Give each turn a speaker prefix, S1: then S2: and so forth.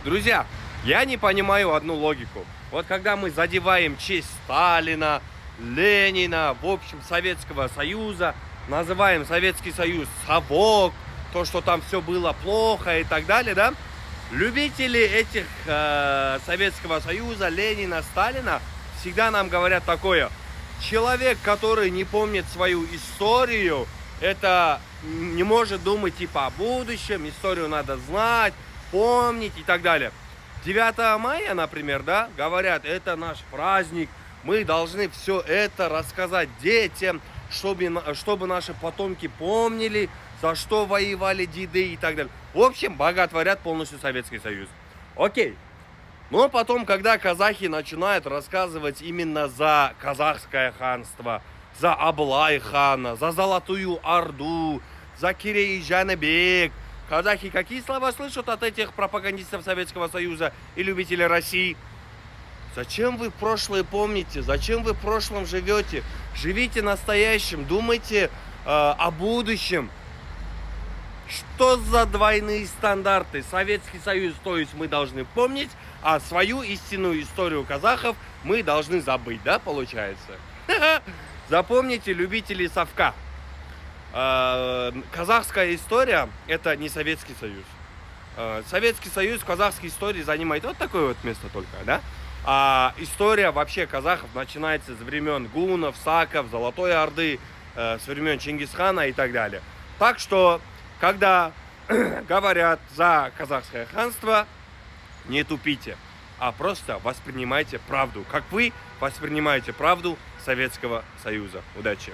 S1: Друзья, я не понимаю одну логику. Вот когда мы задеваем честь Сталина, Ленина, в общем, Советского Союза, называем Советский Союз совок, то, что там все было плохо и так далее, да? Любители этих Советского Союза, Ленина, Сталина всегда нам говорят такое. Человек, который не помнит свою историю, это не может думать типа о будущем, историю надо знать, помнить и так далее. 9 мая, например, да, говорят, это наш праздник, мы должны все это рассказать детям, чтобы наши потомки помнили, за что воевали деды и так далее. В общем, боготворят полностью Советский Союз. Окей. Но потом, когда казахи начинают рассказывать именно за казахское ханство, за Аблай-хана, за Золотую Орду, за Кирей-Жанебек, казахи какие слова слышат от этих пропагандистов Советского Союза и любителей России? Зачем вы прошлое помните? Зачем вы в прошлом живете? Живите настоящим, думайте о будущем. Что за двойные стандарты? Советский Союз, то есть мы должны помнить, а свою истинную историю казахов мы должны забыть, да, получается? Запомните, любители совка. Казахская история – это не Советский Союз. Советский Союз в казахской истории занимает вот такое вот место только, да? А история вообще казахов начинается с времен гуннов, саков, Золотой Орды, с времен Чингисхана и так далее. Так что, когда говорят за казахское ханство, не тупите, а просто воспринимайте правду, как вы воспринимаете правду Советского Союза. Удачи!